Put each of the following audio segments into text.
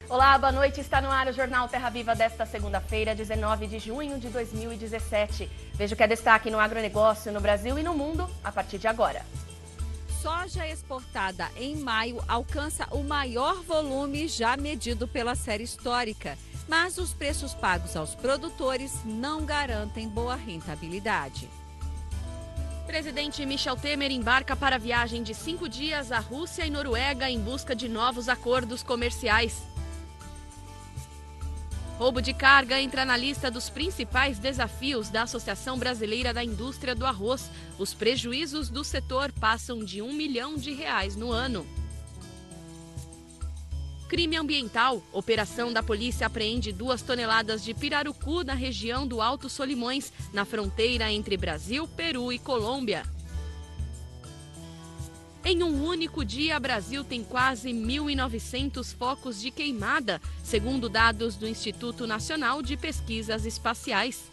Olá, boa noite. Está no ar o Jornal Terra Viva desta segunda-feira, 19 de junho de 2017. Veja o que é destaque no agronegócio no Brasil e no mundo a partir de agora. Soja exportada em maio alcança o maior volume já medido pela série histórica. Mas os preços pagos aos produtores não garantem boa rentabilidade. Presidente Michel Temer embarca para a viagem de 5 dias à Rússia e Noruega em busca de novos acordos comerciais. Roubo de carga entra na lista dos principais desafios da Associação Brasileira da Indústria do Arroz. Os prejuízos do setor passam de R$1 milhão no ano. Crime ambiental. Operação da polícia apreende 2 toneladas de pirarucu na região do Alto Solimões, na fronteira entre Brasil, Peru e Colômbia. Em um único dia, Brasil tem quase 1.900 focos de queimada, segundo dados do Instituto Nacional de Pesquisas Espaciais.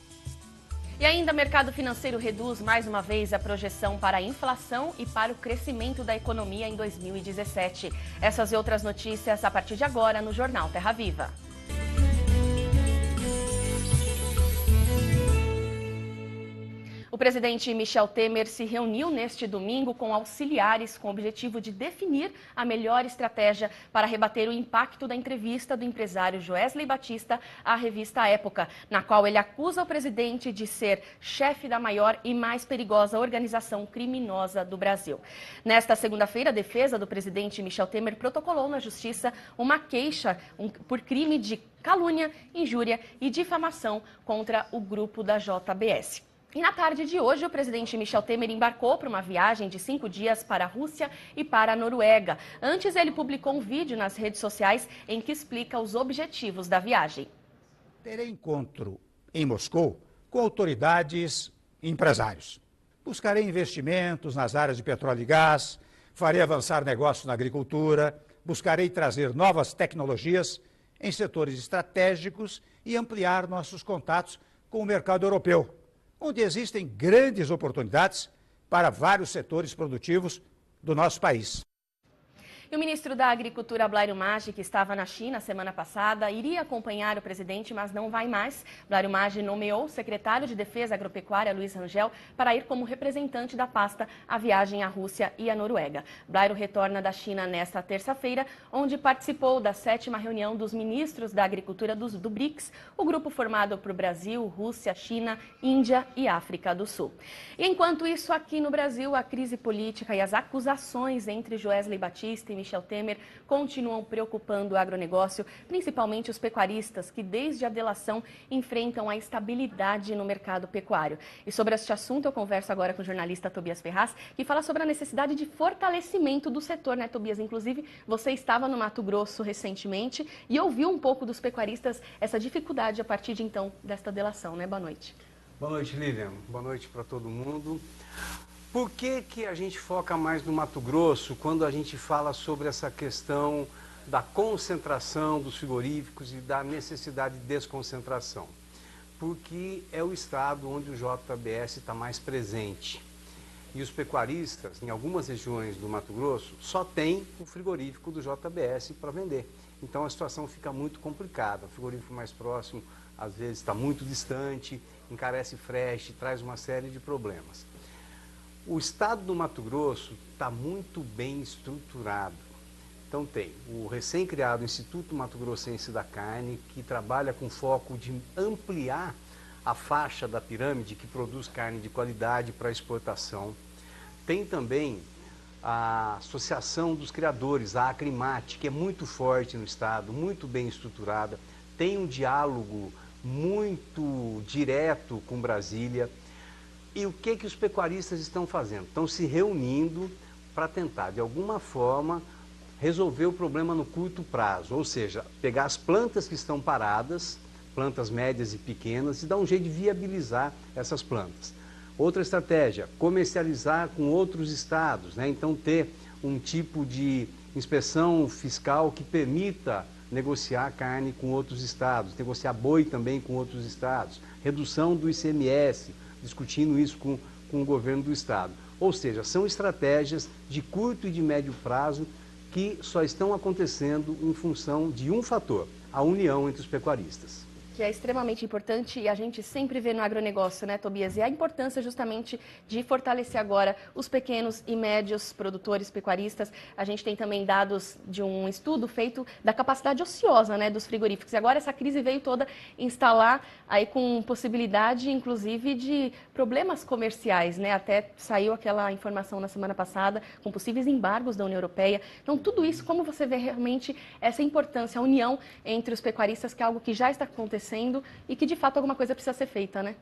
E ainda, o mercado financeiro reduz mais uma vez a projeção para a inflação e para o crescimento da economia em 2017. Essas e outras notícias a partir de agora no Jornal Terra Viva. O presidente Michel Temer se reuniu neste domingo com auxiliares com o objetivo de definir a melhor estratégia para rebater o impacto da entrevista do empresário Joesley Batista à revista Época, na qual ele acusa o presidente de ser chefe da maior e mais perigosa organização criminosa do Brasil. Nesta segunda-feira, a defesa do presidente Michel Temer protocolou na Justiça uma queixa por crime de calúnia, injúria e difamação contra o grupo da JBS. E na tarde de hoje, o presidente Michel Temer embarcou para uma viagem de 5 dias para a Rússia e para a Noruega. Antes, ele publicou um vídeo nas redes sociais em que explica os objetivos da viagem. Terei encontro em Moscou com autoridades e empresários. Buscarei investimentos nas áreas de petróleo e gás, farei avançar negócios na agricultura, buscarei trazer novas tecnologias em setores estratégicos e ampliar nossos contatos com o mercado europeu, onde existem grandes oportunidades para vários setores produtivos do nosso país. E o ministro da Agricultura, Blairo Maggi, que estava na China semana passada, iria acompanhar o presidente, mas não vai mais. Blairo Maggi nomeou o secretário de Defesa Agropecuária, Luiz Rangel, para ir como representante da pasta à viagem à Rússia e à Noruega. Blairo retorna da China nesta terça-feira, onde participou da 7ª reunião dos ministros da Agricultura do BRICS, o grupo formado por Brasil, Rússia, China, Índia e África do Sul. E enquanto isso, aqui no Brasil, a crise política e as acusações entre Joesley Batista e Michel Temer continuam preocupando o agronegócio, principalmente os pecuaristas, que desde a delação enfrentam a instabilidade no mercado pecuário. E sobre este assunto eu converso agora com o jornalista Tobias Ferraz, que fala sobre a necessidade de fortalecimento do setor, né, Tobias? Inclusive, você estava no Mato Grosso recentemente e ouviu um pouco dos pecuaristas essa dificuldade a partir de então desta delação, né? Boa noite. Boa noite, Lilian. Boa noite para todo mundo. Por que a gente foca mais no Mato Grosso quando a gente fala sobre essa questão da concentração dos frigoríficos e da necessidade de desconcentração? Porque é o estado onde o JBS está mais presente. E os pecuaristas, em algumas regiões do Mato Grosso, só tem o frigorífico do JBS para vender. Então a situação fica muito complicada. O frigorífico mais próximo, às vezes, está muito distante, encarece frete, traz uma série de problemas. O estado do Mato Grosso está muito bem estruturado. Então tem o recém-criado Instituto Mato Grossense da Carne, que trabalha com foco de ampliar a faixa da pirâmide que produz carne de qualidade para exportação. Tem também a Associação dos Criadores, a Acrimate, que é muito forte no estado, muito bem estruturada. Tem um diálogo muito direto com Brasília. E o que os pecuaristas estão fazendo? Estão se reunindo para tentar, de alguma forma, resolver o problema no curto prazo. Ou seja, pegar as plantas que estão paradas, plantas médias e pequenas, e dar um jeito de viabilizar essas plantas. Outra estratégia, comercializar com outros estados, né? Então ter um tipo de inspeção fiscal que permita negociar carne com outros estados, negociar boi também com outros estados, redução do ICMS, discutindo isso com o governo do estado. Ou seja, são estratégias de curto e de médio prazo que só estão acontecendo em função de um fator, a união entre os pecuaristas. Que é extremamente importante e a gente sempre vê no agronegócio, né, Tobias? E a importância justamente de fortalecer agora os pequenos e médios produtores pecuaristas. A gente tem também dados de um estudo feito da capacidade ociosa, né, dos frigoríficos. E agora essa crise veio toda instalar aí com possibilidade, inclusive, de problemas comerciais, né? Até saiu aquela informação na semana passada com possíveis embargos da União Europeia. Então, tudo isso, como você vê realmente essa importância, a união entre os pecuaristas, que é algo que já está acontecendo e que de fato alguma coisa precisa ser feita, né?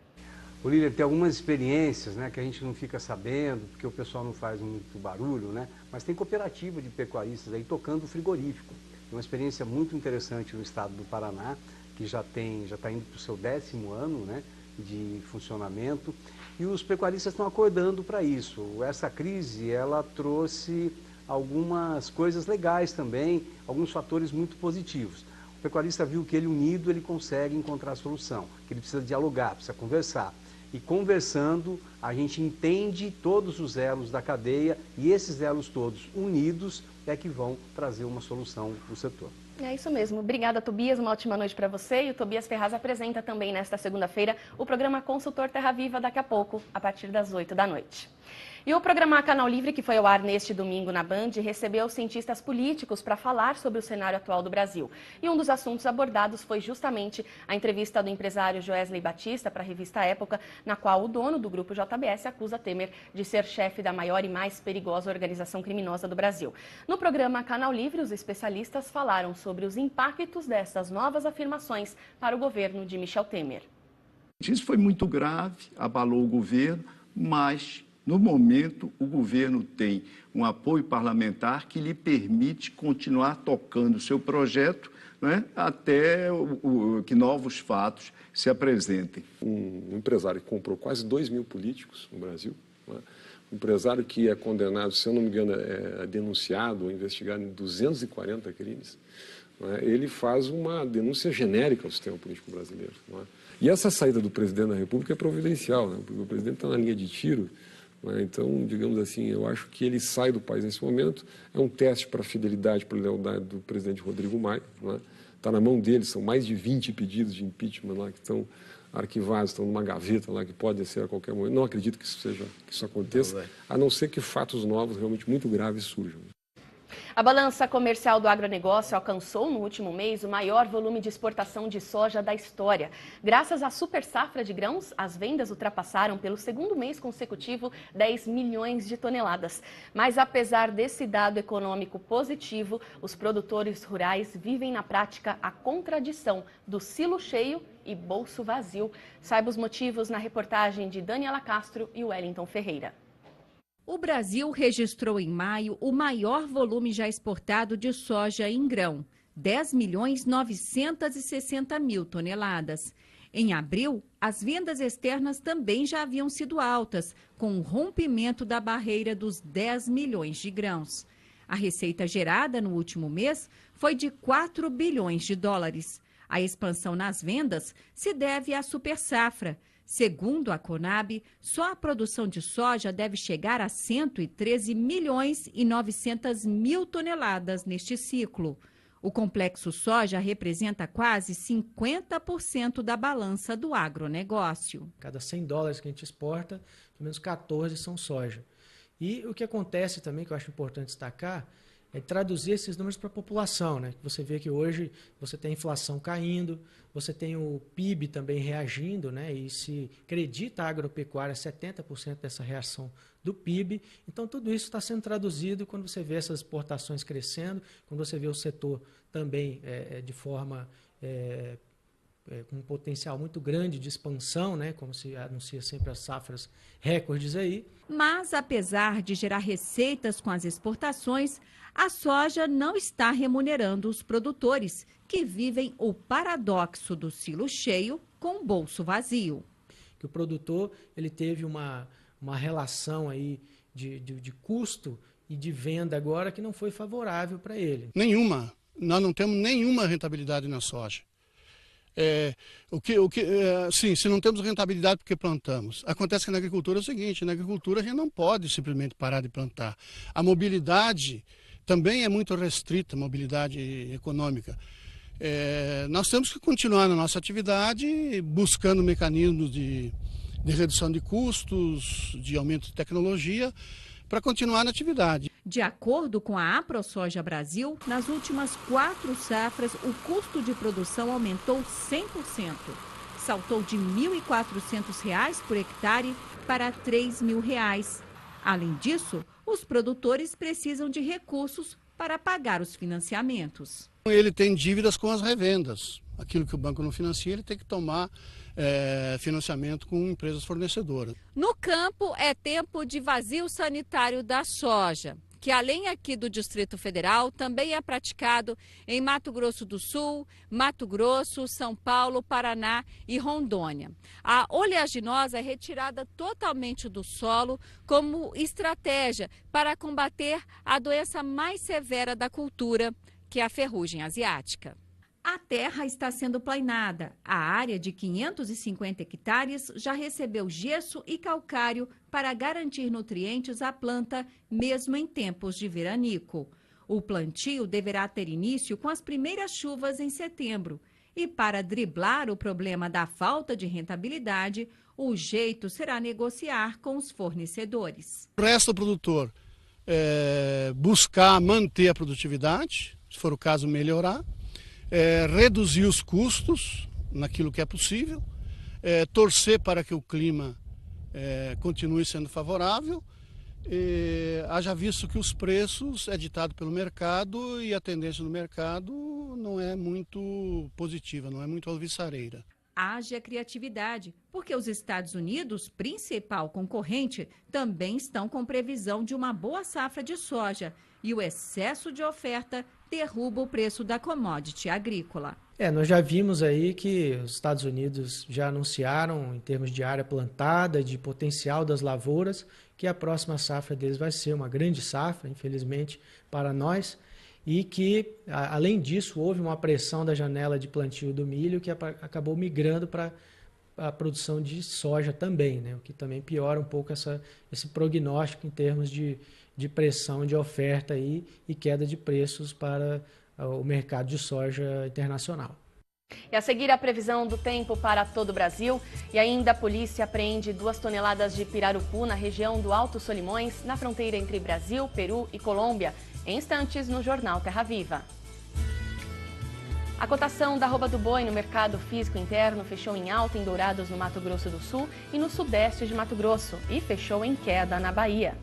Olívia, tem algumas experiências, né, que a gente não fica sabendo, porque o pessoal não faz muito barulho, né? Mas tem cooperativa de pecuaristas aí tocando frigorífico. É uma experiência muito interessante no estado do Paraná, que já está indo para o seu 10º ano, né, de funcionamento, e os pecuaristas estão acordando para isso. Essa crise, ela trouxe algumas coisas legais também, alguns fatores muito positivos. O pecuarista viu que ele unido, ele consegue encontrar a solução, que ele precisa dialogar, precisa conversar. E conversando, a gente entende todos os elos da cadeia e esses elos todos unidos é que vão trazer uma solução para o setor. É isso mesmo. Obrigada, Tobias. Uma ótima noite para você. E o Tobias Ferraz apresenta também nesta segunda-feira o programa Consultor Terra Viva daqui a pouco, a partir das 8 da noite. E o programa Canal Livre, que foi ao ar neste domingo na Band, recebeu cientistas políticos para falar sobre o cenário atual do Brasil. E um dos assuntos abordados foi justamente a entrevista do empresário Joesley Batista para a revista Época, na qual o dono do grupo JBS acusa Temer de ser chefe da maior e mais perigosa organização criminosa do Brasil. No programa Canal Livre, os especialistas falaram sobre os impactos dessas novas afirmações para o governo de Michel Temer. Isso foi muito grave, abalou o governo, mas no momento, o governo tem um apoio parlamentar que lhe permite continuar tocando o seu projeto, né, até que novos fatos se apresentem. Um empresário que comprou quase 2.000 políticos no Brasil, né, um empresário que é condenado, se eu não me engano, é denunciado ou investigado em 240 crimes, né, ele faz uma denúncia genérica ao sistema político brasileiro. Né. E essa saída do presidente da República é providencial, né, porque o presidente está na linha de tiro. Então, digamos assim, eu acho que ele sai do país nesse momento, é um teste para a fidelidade, para a lealdade do presidente Rodrigo Maia, está na mão dele, são mais de 20 pedidos de impeachment lá que estão arquivados, estão numa gaveta lá que pode ser a qualquer momento. Não acredito que isso aconteça, a não ser que fatos novos realmente muito graves surjam. A balança comercial do agronegócio alcançou no último mês o maior volume de exportação de soja da história. Graças à super safra de grãos, as vendas ultrapassaram pelo segundo mês consecutivo 10 milhões de toneladas. Mas apesar desse dado econômico positivo, os produtores rurais vivem na prática a contradição do silo cheio e bolso vazio. Saiba os motivos na reportagem de Daniela Castro e Wellington Ferreira. O Brasil registrou em maio o maior volume já exportado de soja em grão, 10.960.000 toneladas. Em abril, as vendas externas também já haviam sido altas, com o rompimento da barreira dos 10 milhões de grãos. A receita gerada no último mês foi de 4 bilhões de dólares. A expansão nas vendas se deve à super safra. Segundo a Conab, só a produção de soja deve chegar a 113 milhões e 900 mil toneladas neste ciclo. O complexo soja representa quase 50% da balança do agronegócio. Cada 100 dólares que a gente exporta, pelo menos 14 são soja. E o que acontece também, que eu acho importante destacar, é traduzir esses números para a população, né? Você vê que hoje você tem a inflação caindo, você tem o PIB também reagindo, né? E se acredita a agropecuária 70% dessa reação do PIB. Então, tudo isso está sendo traduzido quando você vê essas exportações crescendo, quando você vê o setor também de forma com um potencial muito grande de expansão, né? Como se anuncia sempre as safras recordes aí. Mas, apesar de gerar receitas com as exportações, a soja não está remunerando os produtores, que vivem o paradoxo do silo cheio com o bolso vazio. Que o produtor ele teve uma relação aí de custo e de venda agora que não foi favorável para ele. Nenhuma. Nós não temos nenhuma rentabilidade na soja. Sim, se não temos rentabilidade porque plantamos. Acontece que na agricultura é o seguinte, na agricultura a gente não pode simplesmente parar de plantar. A mobilidade também é muito restrita a mobilidade econômica. Nós temos que continuar na nossa atividade, buscando mecanismos de redução de custos, de aumento de tecnologia, para continuar na atividade. De acordo com a AproSoja Brasil, nas últimas 4 safras, o custo de produção aumentou 100%. Saltou de R$ 1.400 por hectare para R$ 3.000. Além disso, os produtores precisam de recursos para pagar os financiamentos. Ele tem dívidas com as revendas. Aquilo que o banco não financia, ele tem que tomar financiamento com empresas fornecedoras. No campo, é tempo de vazio sanitário da soja, que além aqui do Distrito Federal, também é praticado em Mato Grosso do Sul, Mato Grosso, São Paulo, Paraná e Rondônia. A oleaginosa é retirada totalmente do solo como estratégia para combater a doença mais severa da cultura, que é a ferrugem asiática. A terra está sendo plainada. A área de 550 hectares já recebeu gesso e calcário para garantir nutrientes à planta, mesmo em tempos de veranico. O plantio deverá ter início com as primeiras chuvas em setembro. E para driblar o problema da falta de rentabilidade, o jeito será negociar com os fornecedores. Resta ao produtor buscar manter a produtividade, se for o caso melhorar, reduzir os custos naquilo que é possível, torcer para que o clima continue sendo favorável, haja visto que os preços é ditado pelo mercado e a tendência no mercado não é muito positiva, não é muito alvissareira. Haja criatividade, porque os Estados Unidos, principal concorrente, também estão com previsão de uma boa safra de soja e o excesso de oferta derruba o preço da commodity agrícola. Nós já vimos aí que os Estados Unidos já anunciaram, em termos de área plantada, de potencial das lavouras, que a próxima safra deles vai ser uma grande safra, infelizmente, para nós, e que, além disso, houve uma pressão da janela de plantio do milho que acabou migrando para a produção de soja também, né? O que também piora um pouco esse prognóstico em termos de pressão de oferta e queda de preços para o mercado de soja internacional. E a seguir, a previsão do tempo para todo o Brasil. E ainda a polícia apreende 2 toneladas de pirarucu na região do Alto Solimões, na fronteira entre Brasil, Peru e Colômbia. Em instantes, no Jornal Terra Viva. A cotação da arroba do boi no mercado físico interno fechou em alta em Dourados, no Mato Grosso do Sul, e no sudeste de Mato Grosso, e fechou em queda na Bahia.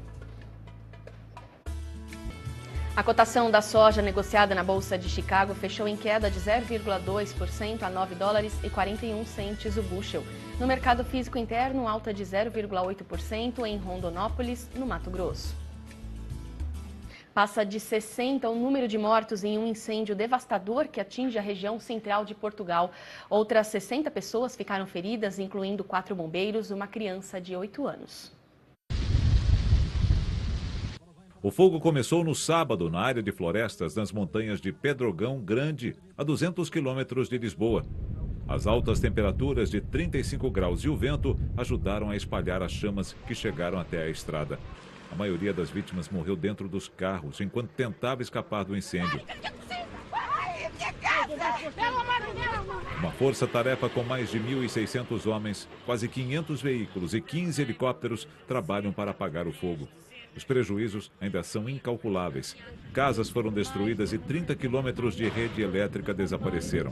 A cotação da soja negociada na Bolsa de Chicago fechou em queda de 0,2% a $9,41 o bushel. No mercado físico interno, alta de 0,8% em Rondonópolis, no Mato Grosso. Passa de 60 o número de mortos em um incêndio devastador que atinge a região central de Portugal. Outras 60 pessoas ficaram feridas, incluindo 4 bombeiros e uma criança de 8 anos. O fogo começou no sábado na área de florestas nas montanhas de Pedrogão Grande, a 200 quilômetros de Lisboa. As altas temperaturas de 35 graus e o vento ajudaram a espalhar as chamas que chegaram até a estrada. A maioria das vítimas morreu dentro dos carros enquanto tentava escapar do incêndio. Uma força-tarefa com mais de 1.600 homens, quase 500 veículos e 15 helicópteros trabalham para apagar o fogo. Os prejuízos ainda são incalculáveis. Casas foram destruídas e 30 quilômetros de rede elétrica desapareceram.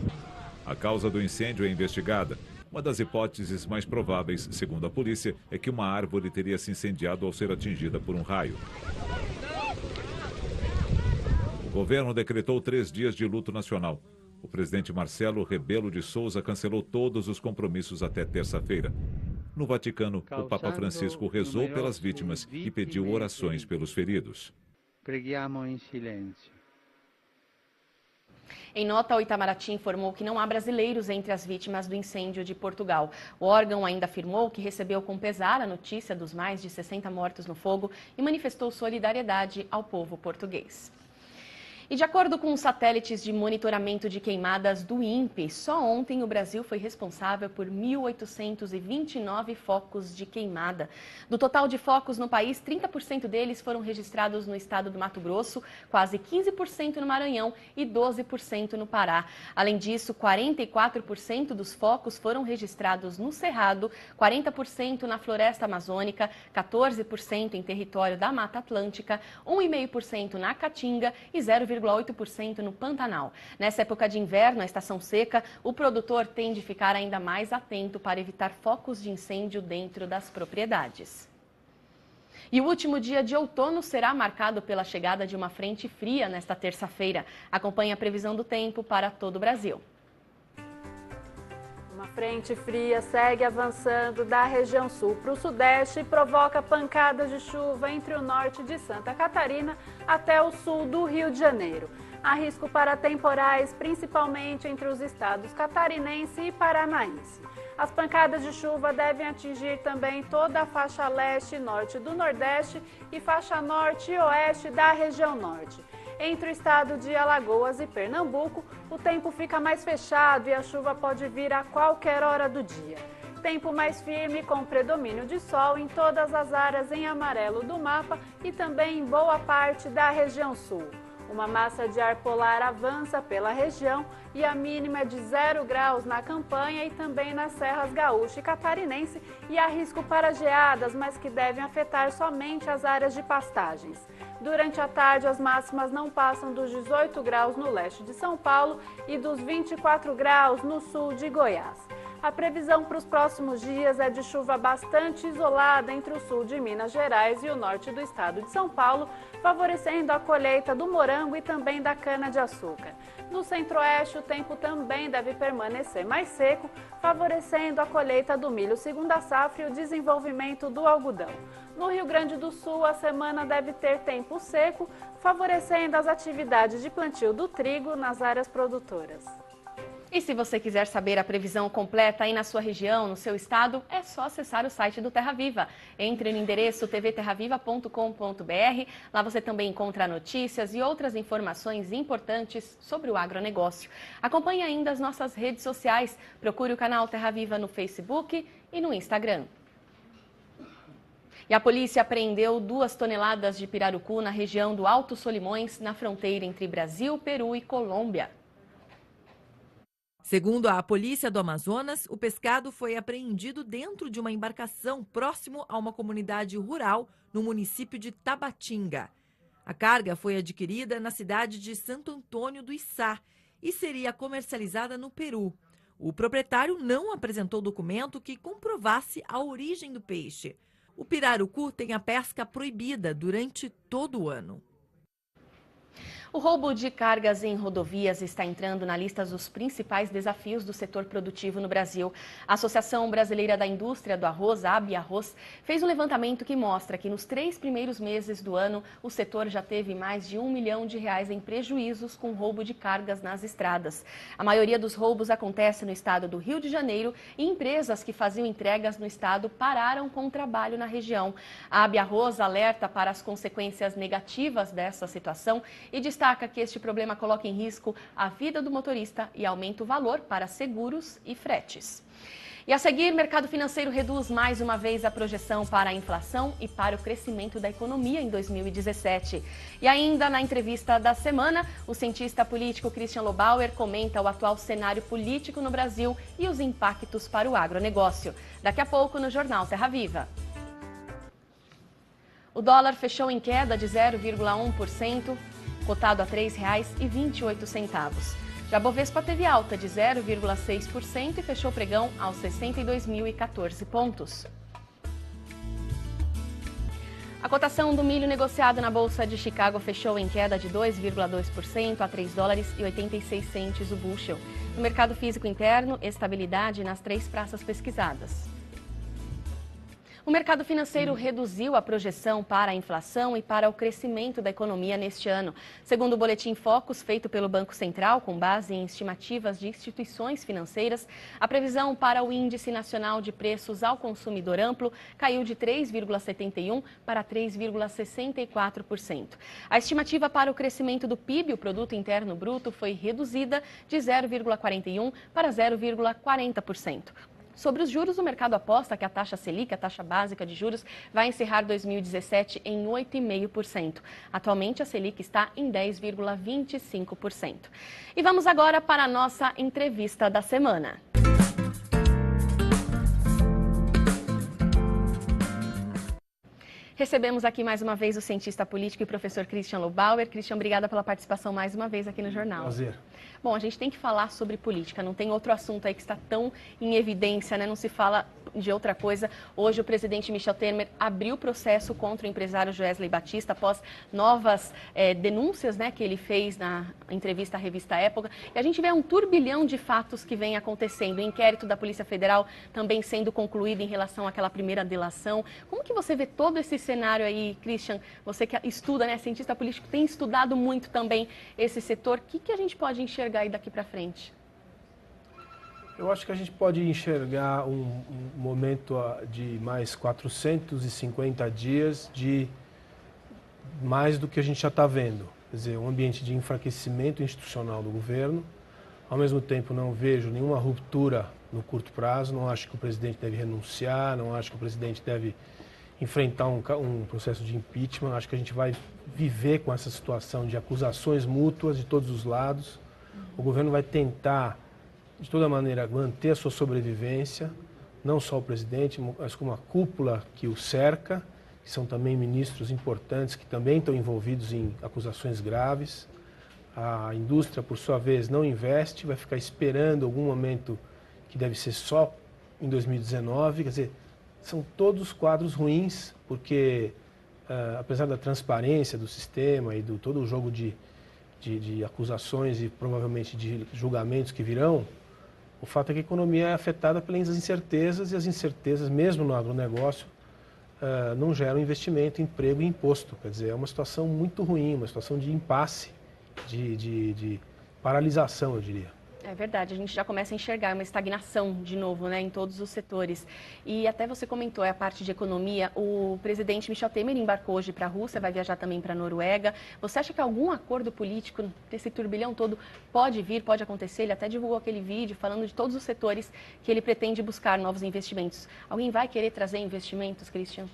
A causa do incêndio é investigada. Uma das hipóteses mais prováveis, segundo a polícia, é que uma árvore teria se incendiado ao ser atingida por um raio. O governo decretou 3 dias de luto nacional. O presidente Marcelo Rebelo de Sousa cancelou todos os compromissos até terça-feira. No Vaticano, o Papa Francisco rezou pelas vítimas e pediu orações pelos feridos. Preghiamo em silêncio. Em nota, o Itamaraty informou que não há brasileiros entre as vítimas do incêndio de Portugal. O órgão ainda afirmou que recebeu com pesar a notícia dos mais de 60 mortos no fogo e manifestou solidariedade ao povo português. E de acordo com os satélites de monitoramento de queimadas do INPE, só ontem o Brasil foi responsável por 1.829 focos de queimada. Do total de focos no país, 30% deles foram registrados no estado do Mato Grosso, quase 15% no Maranhão e 12% no Pará. Além disso, 44% dos focos foram registrados no Cerrado, 40% na Floresta Amazônica, 14% em território da Mata Atlântica, 1,5% na Caatinga e 0,8% no Pantanal. Nessa época de inverno, a estação seca, o produtor tem de ficar ainda mais atento para evitar focos de incêndio dentro das propriedades. E o último dia de outono será marcado pela chegada de uma frente fria nesta terça-feira. Acompanhe a previsão do tempo para todo o Brasil. Uma frente fria segue avançando da região sul para o sudeste e provoca pancadas de chuva entre o norte de Santa Catarina até o sul do Rio de Janeiro. Há risco para temporais, principalmente entre os estados catarinense e paranaense. As pancadas de chuva devem atingir também toda a faixa leste e norte do Nordeste e faixa norte e oeste da região norte. Entre o estado de Alagoas e Pernambuco, o tempo fica mais fechado e a chuva pode vir a qualquer hora do dia. Tempo mais firme com predomínio de sol em todas as áreas em amarelo do mapa e também em boa parte da região sul. Uma massa de ar polar avança pela região e a mínima é de 0 graus na Campanha e também nas serras gaúcha e catarinense e há risco para geadas, mas que devem afetar somente as áreas de pastagens. Durante a tarde, as máximas não passam dos 18 graus no leste de São Paulo e dos 24 graus no sul de Goiás. A previsão para os próximos dias é de chuva bastante isolada entre o sul de Minas Gerais e o norte do estado de São Paulo, favorecendo a colheita do morango e também da cana-de-açúcar. No centro-oeste, o tempo também deve permanecer mais seco, favorecendo a colheita do milho segunda safra e o desenvolvimento do algodão. No Rio Grande do Sul, a semana deve ter tempo seco, favorecendo as atividades de plantio do trigo nas áreas produtoras. E se você quiser saber a previsão completa aí na sua região, no seu estado, é só acessar o site do Terra Viva. Entre no endereço tvterraviva.com.br. Lá você também encontra notícias e outras informações importantes sobre o agronegócio. Acompanhe ainda as nossas redes sociais. Procure o canal Terra Viva no Facebook e no Instagram. E a polícia apreendeu 2 toneladas de pirarucu na região do Alto Solimões, na fronteira entre Brasil, Peru e Colômbia. Segundo a polícia do Amazonas, o pescado foi apreendido dentro de uma embarcação próximo a uma comunidade rural no município de Tabatinga. A carga foi adquirida na cidade de Santo Antônio do Içá e seria comercializada no Peru. O proprietário não apresentou documento que comprovasse a origem do peixe. O pirarucu tem a pesca proibida durante todo o ano. O roubo de cargas em rodovias está entrando na lista dos principais desafios do setor produtivo no Brasil. A Associação Brasileira da Indústria do Arroz, a Abiarroz, fez um levantamento que mostra que nos 3 primeiros meses do ano, o setor já teve mais de R$1 milhão em prejuízos com roubo de cargas nas estradas. A maioria dos roubos acontece no estado do Rio de Janeiro e empresas que faziam entregas no estado pararam com o trabalho na região. A Abiarroz alerta para as consequências negativas dessa situação e destaca que este problema coloca em risco a vida do motorista e aumenta o valor para seguros e fretes. E a seguir, o mercado financeiro reduz mais uma vez a projeção para a inflação e para o crescimento da economia em 2017. E ainda na entrevista da semana, o cientista político Christian Lobauer comenta o atual cenário político no Brasil e os impactos para o agronegócio. Daqui a pouco no Jornal Terra Viva. O dólar fechou em queda de 0,1%. Cotado a R$ 3,28. Já a Bovespa teve alta de 0,6% e fechou o pregão aos 62.014 pontos. A cotação do milho negociado na Bolsa de Chicago fechou em queda de 2,2% a $3,86 o bushel. No mercado físico interno, estabilidade nas 3 praças pesquisadas. O mercado financeiro reduziu a projeção para a inflação e para o crescimento da economia neste ano. Segundo o Boletim Focus, feito pelo Banco Central, com base em estimativas de instituições financeiras, a previsão para o Índice Nacional de Preços ao Consumidor Amplo caiu de 3,71% para 3,64%. A estimativa para o crescimento do PIB, o Produto Interno Bruto, foi reduzida de 0,41% para 0,40%. Sobre os juros, o mercado aposta que a taxa Selic, a taxa básica de juros, vai encerrar 2017 em 8,5%. Atualmente, a Selic está em 10,25%. E vamos agora para a nossa entrevista da semana. Recebemos aqui mais uma vez o cientista político e professor Christian Lobauer. Christian, obrigada pela participação mais uma vez aqui no jornal. Prazer. Bom, a gente tem que falar sobre política, não tem outro assunto aí que está tão em evidência, né? Não se fala de outra coisa. Hoje o presidente Michel Temer abriu processo contra o empresário Joesley Batista após novas denúncias, né, que ele fez na entrevista à revista Época. E a gente vê um turbilhão de fatos que vem acontecendo. O inquérito da Polícia Federal também sendo concluído em relação àquela primeira delação. Como que você vê todo esse cenário aí, Christian? Você que estuda, né, cientista político, tem estudado muito também esse setor. O que a gente pode enxergar aí daqui para frente? Eu acho que a gente pode enxergar um momento de mais 450 dias de mais do que a gente já está vendo. Quer dizer, um ambiente de enfraquecimento institucional do governo. Ao mesmo tempo, não vejo nenhuma ruptura no curto prazo. Não acho que o presidente deve renunciar, não acho que o presidente deve enfrentar um processo de impeachment. Acho que a gente vai viver com essa situação de acusações mútuas de todos os lados. O governo vai tentar, de toda maneira, manter a sua sobrevivência, não só o presidente, mas como a cúpula que o cerca, que são também ministros importantes que também estão envolvidos em acusações graves. A indústria, por sua vez, não investe, vai ficar esperando algum momento que deve ser só em 2019. Quer dizer, são todos quadros ruins, porque apesar da transparência do sistema e do todo o jogo de acusações e provavelmente de julgamentos que virão, o fato é que a economia é afetada pelas incertezas, e as incertezas, mesmo no agronegócio, não geram investimento, emprego e imposto. Quer dizer, é uma situação muito ruim, uma situação de impasse, de paralisação, eu diria. É verdade, a gente já começa a enxergar uma estagnação de novo, né, em todos os setores. E até você comentou a parte de economia, o presidente Michel Temer embarcou hoje para a Rússia, vai viajar também para a Noruega. Você acha que algum acordo político desse turbilhão todo pode vir, pode acontecer? Ele até divulgou aquele vídeo falando de todos os setores que ele pretende buscar novos investimentos. Alguém vai querer trazer investimentos, Christian?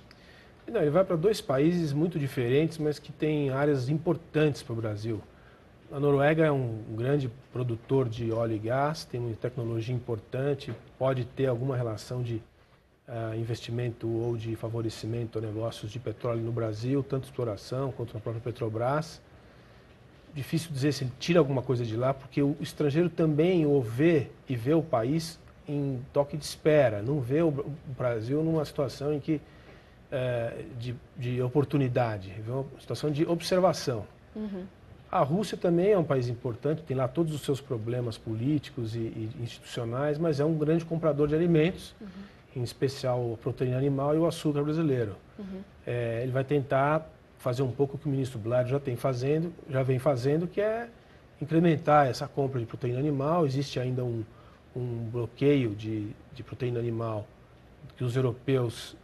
Não, ele vai para dois países muito diferentes, mas que têm áreas importantes para o Brasil. A Noruega é um grande produtor de óleo e gás, tem uma tecnologia importante, pode ter alguma relação de investimento ou de favorecimento a negócios de petróleo no Brasil, tanto exploração quanto na própria Petrobras. Difícil dizer se ele tira alguma coisa de lá, porque o estrangeiro também o vê e vê o país em toque de espera, não vê o Brasil numa situação em que de oportunidade, vê uma situação de observação. Uhum. A Rússia também é um país importante, tem lá todos os seus problemas políticos e institucionais, mas é um grande comprador de alimentos, em especial a proteína animal e o açúcar brasileiro. Ele vai tentar fazer um pouco o que o ministro Bládio já vem fazendo, que é incrementar essa compra de proteína animal. Existe ainda um bloqueio de proteína animal que os europeus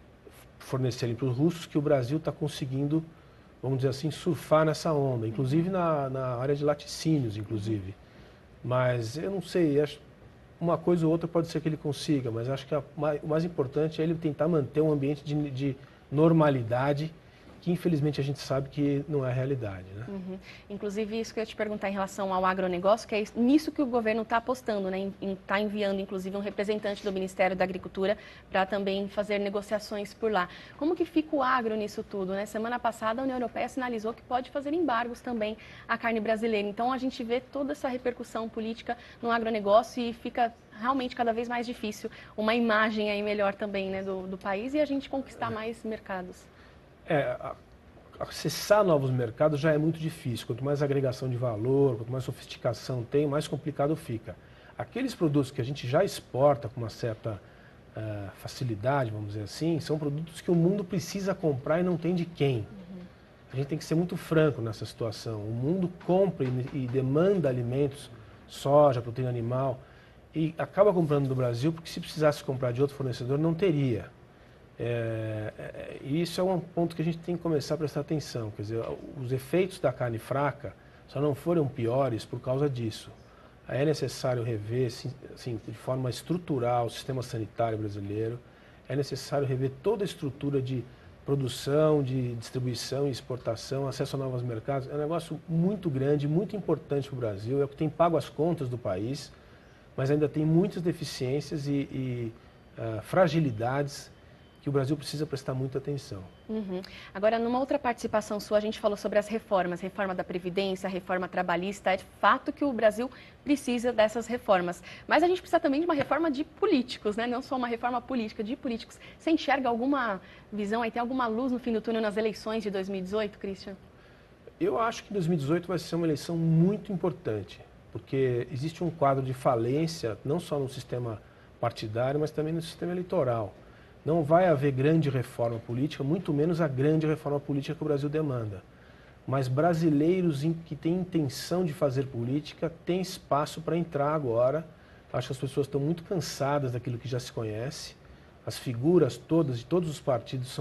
fornecerem para os russos, que o Brasil está conseguindo, vamos dizer assim, surfar nessa onda, inclusive na área de laticínios, inclusive. Mas eu não sei, acho uma coisa ou outra pode ser que ele consiga, mas acho que o mais importante é ele tentar manter um ambiente de normalidade, que infelizmente a gente sabe que não é a realidade, né? Inclusive, isso que eu ia te perguntar em relação ao agronegócio, que é nisso que o governo está apostando, né? Está enviando, inclusive, um representante do Ministério da Agricultura para também fazer negociações por lá. Como que fica o agro nisso tudo, né? Semana passada, a União Europeia sinalizou que pode fazer embargos também à carne brasileira. Então, a gente vê toda essa repercussão política no agronegócio e fica realmente cada vez mais difícil uma imagem aí melhor também, né, do país, e a gente conquistar mais mercados. Acessar novos mercados já é muito difícil. Quanto mais agregação de valor, quanto mais sofisticação tem, mais complicado fica. Aqueles produtos que a gente já exporta com uma certa facilidade, vamos dizer assim, são produtos que o mundo precisa comprar e não tem de quem. A gente tem que ser muito franco nessa situação. O mundo compra e demanda alimentos, soja, proteína animal, e acaba comprando do Brasil porque se precisasse comprar de outro fornecedor não teria. E isso é um ponto que a gente tem que começar a prestar atenção. Quer dizer, os efeitos da carne fraca só não foram piores por causa disso. É necessário rever, assim, de forma estrutural o sistema sanitário brasileiro. É necessário rever toda a estrutura de produção, de distribuição e exportação, acesso a novos mercados. É um negócio muito grande, muito importante para o Brasil. É o que tem pago as contas do país, mas ainda tem muitas deficiências e fragilidades que o Brasil precisa prestar muita atenção. Agora, numa outra participação sua, a gente falou sobre as reformas, reforma da Previdência, reforma trabalhista. É de fato que o Brasil precisa dessas reformas. Mas a gente precisa também de uma reforma de políticos, né? Não só uma reforma política, de políticos. Você enxerga alguma visão aí, tem alguma luz no fim do túnel nas eleições de 2018, Christian? Eu acho que 2018 vai ser uma eleição muito importante, porque existe um quadro de falência, não só no sistema partidário, mas também no sistema eleitoral. Não vai haver grande reforma política, muito menos a grande reforma política que o Brasil demanda. Mas brasileiros que têm intenção de fazer política têm espaço para entrar agora. Acho que as pessoas estão muito cansadas daquilo que já se conhece. As figuras todas, de todos os partidos,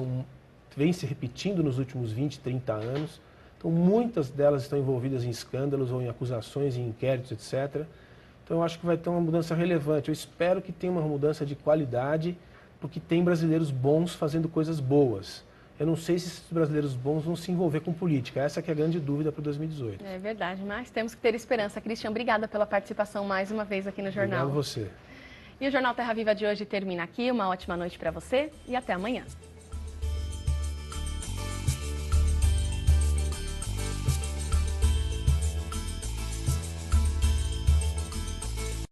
vêm se repetindo nos últimos 20, 30 anos. Então, muitas delas estão envolvidas em escândalos ou em acusações, em inquéritos, etc. Então, eu acho que vai ter uma mudança relevante. Eu espero que tenha uma mudança de qualidade, porque tem brasileiros bons fazendo coisas boas. Eu não sei se esses brasileiros bons vão se envolver com política. Essa que é a grande dúvida para 2018. É verdade, mas temos que ter esperança. Christian, obrigada pela participação mais uma vez aqui no Jornal. Obrigado a você. E o Jornal Terra Viva de hoje termina aqui. Uma ótima noite para você e até amanhã.